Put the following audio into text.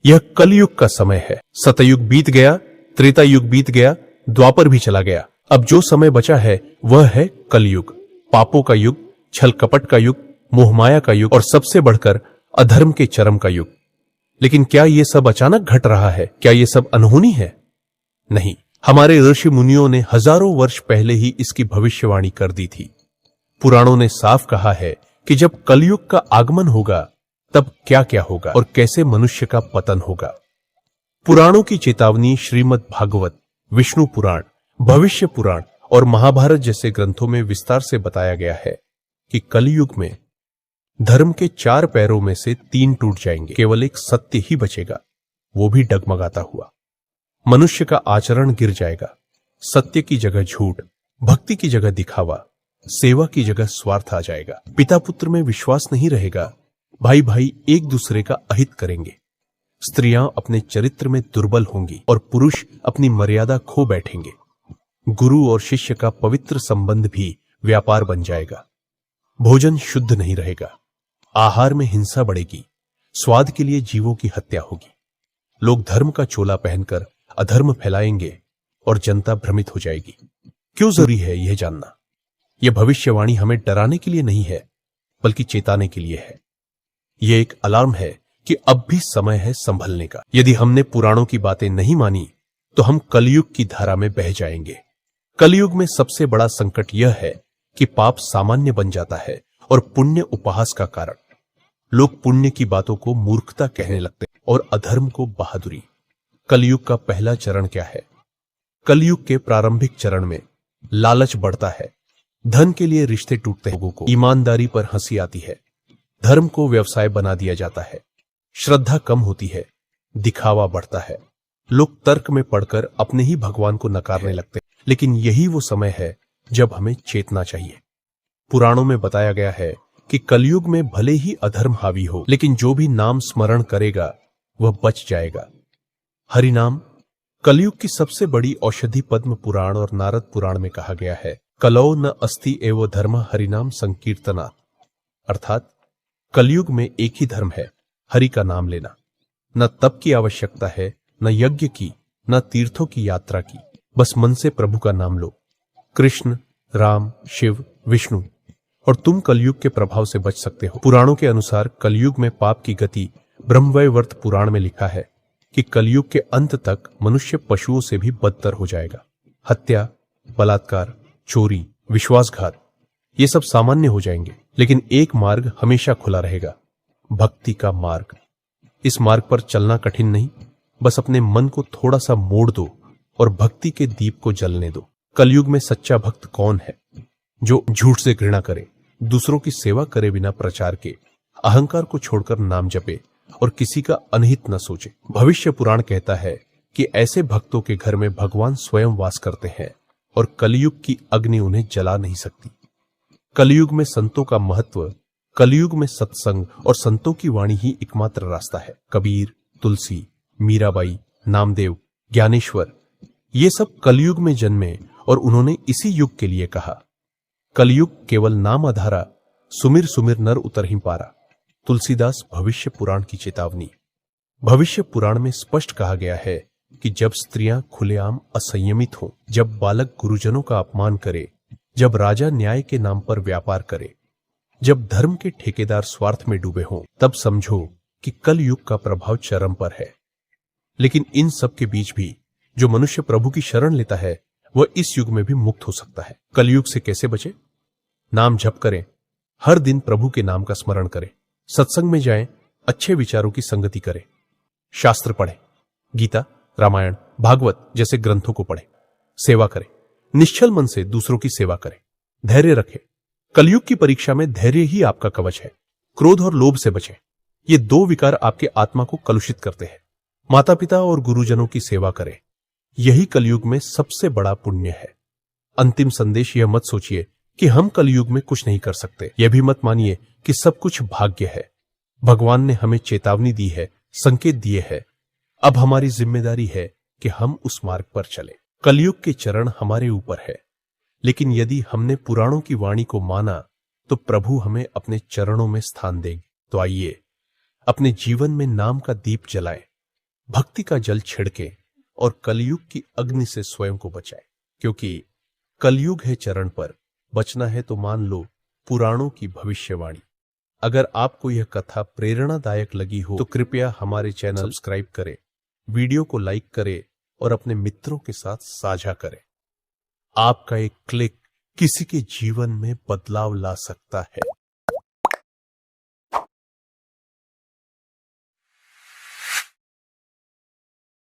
यह कलयुग का समय है। सतयुग बीत गया, त्रेता युग बीत गया, द्वापर भी चला गया। अब जो समय बचा है वह है कलयुग। पापों का युग, छल कपट का युग, मोहमाया का युग और सबसे बढ़कर अधर्म के चरम का युग। लेकिन क्या यह सब अचानक घट रहा है? क्या यह सब अनहोनी है? नहीं, हमारे ऋषि मुनियों ने हजारों वर्ष पहले ही इसकी भविष्यवाणी कर दी थी। पुराणों ने साफ कहा है कि जब कलयुग का आगमन होगा तब क्या क्या होगा और कैसे मनुष्य का पतन होगा। पुराणों की चेतावनी श्रीमद् भागवत, विष्णु पुराण, भविष्य पुराण और महाभारत जैसे ग्रंथों में विस्तार से बताया गया है कि कलयुग में धर्म के 4 पैरों में से 3 टूट जाएंगे, केवल एक सत्य ही बचेगा, वो भी डगमगाता हुआ। मनुष्य का आचरण गिर जाएगा, सत्य की जगह झूठ, भक्ति की जगह दिखावा, सेवा की जगह स्वार्थ आ जाएगा। पिता पुत्र में विश्वास नहीं रहेगा, भाई भाई एक दूसरे का अहित करेंगे, स्त्रियां अपने चरित्र में दुर्बल होंगी और पुरुष अपनी मर्यादा खो बैठेंगे। गुरु और शिष्य का पवित्र संबंध भी व्यापार बन जाएगा। भोजन शुद्ध नहीं रहेगा, आहार में हिंसा बढ़ेगी, स्वाद के लिए जीवों की हत्या होगी। लोग धर्म का चोला पहनकर अधर्म फैलाएंगे और जनता भ्रमित हो जाएगी। क्यों जरूरी है यह जानना? यह भविष्यवाणी हमें डराने के लिए नहीं है, बल्कि चेताने के लिए है। यह एक अलार्म है कि अब भी समय है संभलने का। यदि हमने पुराणों की बातें नहीं मानी तो हम कलयुग की धारा में बह जाएंगे। कलयुग में सबसे बड़ा संकट यह है कि पाप सामान्य बन जाता है और पुण्य उपहास का कारण। लोग पुण्य की बातों को मूर्खता कहने लगते हैं और अधर्म को बहादुरी। कलयुग का पहला चरण क्या है? कलयुग के प्रारंभिक चरण में लालच बढ़ता है, धन के लिए रिश्ते टूटते हैं, लोगों को ईमानदारी पर हंसी आती है, धर्म को व्यवसाय बना दिया जाता है, श्रद्धा कम होती है, दिखावा बढ़ता है, लोग तर्क में पड़कर अपने ही भगवान को नकारने लगते हैं। लेकिन यही वो समय है जब हमें चेतना चाहिए। पुराणों में बताया गया है कि कलयुग में भले ही अधर्म हावी हो, लेकिन जो भी नाम स्मरण करेगा वह बच जाएगा। हरि नाम कलयुग की सबसे औषधि औषधि। पद्म पुराण और नारद पुराण में कहा गया है, कलौ न अस्ति एव धर्म हरिनाम संकीर्तना। अर्थात कलयुग में एक ही धर्म है, हरि का नाम लेना। न तप की आवश्यकता है, न यज्ञ की, न तीर्थों की यात्रा की, बस मन से प्रभु का नाम लो। कृष्ण, राम, शिव, विष्णु, और तुम कलयुग के प्रभाव से बच सकते हो। पुराणों के अनुसार कलयुग में पाप की गति, ब्रह्मवैवर्त पुराण में लिखा है कि कलयुग के अंत तक मनुष्य पशुओं से भी बदतर हो जाएगा। हत्या, बलात्कार, चोरी, विश्वासघात, ये सब सामान्य हो जाएंगे। लेकिन एक मार्ग हमेशा खुला रहेगा, भक्ति का मार्ग। इस मार्ग पर चलना कठिन नहीं, बस अपने मन को थोड़ा सा मोड़ दो और भक्ति के दीप को जलने दो। कलयुग में सच्चा भक्त कौन है? जो झूठ से घृणा करे, दूसरों की सेवा करे बिना प्रचार के, अहंकार को छोड़कर नाम जपे और किसी का अनहित न सोचे। भविष्य पुराण कहता है कि ऐसे भक्तों के घर में भगवान स्वयं वास करते हैं और कलयुग की अग्नि उन्हें जला नहीं सकती। कलयुग में संतों का महत्व, कलयुग में सत्संग और संतों की वाणी ही एकमात्र रास्ता है। कबीर, तुलसी, मीराबाई, नामदेव, ज्ञानेश्वर, ये सब कलयुग में जन्मे और उन्होंने इसी युग के लिए कहा, कलयुग केवल नाम आधारा, सुमिर सुमिर नर उतर ही पारा। तुलसीदास भविष्य पुराण की चेतावनी। भविष्य पुराण में स्पष्ट कहा गया है कि जब स्त्रियां खुलेआम असंयमित हों, जब बालक गुरुजनों का अपमान करे, जब राजा न्याय के नाम पर व्यापार करे, जब धर्म के ठेकेदार स्वार्थ में डूबे हों, तब समझो कि कल युग का प्रभाव चरम पर है। लेकिन इन सब के बीच भी जो मनुष्य प्रभु की शरण लेता है वह इस युग में भी मुक्त हो सकता है। कलयुग से कैसे बचे? नाम जप करें, हर दिन प्रभु के नाम का स्मरण करें, सत्संग में जाएं, अच्छे विचारों की संगति करें, शास्त्र पढ़ें, गीता, रामायण, भागवत जैसे ग्रंथों को पढ़ें, सेवा करें, निश्चल मन से दूसरों की सेवा करें, धैर्य रखें। कलयुग की परीक्षा में धैर्य ही आपका कवच है। क्रोध और लोभ से बचें, ये 2 विकार आपके आत्मा को कलुषित करते हैं। माता पिता और गुरुजनों की सेवा करें, यही कलयुग में सबसे बड़ा पुण्य है। अंतिम संदेश यह मत सोचिए कि हम कलयुग में कुछ नहीं कर सकते, यह भी मत मानिए कि सब कुछ भाग्य है। भगवान ने हमें चेतावनी दी है, संकेत दिए हैं। अब हमारी जिम्मेदारी है कि हम उस मार्ग पर चलें। कलयुग के चरण हमारे ऊपर है, लेकिन यदि हमने पुराणों की वाणी को माना तो प्रभु हमें अपने चरणों में स्थान देंगे। तो आइए अपने जीवन में नाम का दीप जलाएं, भक्ति का जल छिड़के और कलयुग की अग्नि से स्वयं को बचाए, क्योंकि कलयुग है चरण पर, बचना है तो मान लो पुराणों की भविष्यवाणी। अगर आपको यह कथा प्रेरणादायक लगी हो तो कृपया हमारे चैनल सब्सक्राइब करें, वीडियो को लाइक करें और अपने मित्रों के साथ साझा करें। आपका एक क्लिक किसी के जीवन में बदलाव ला सकता है।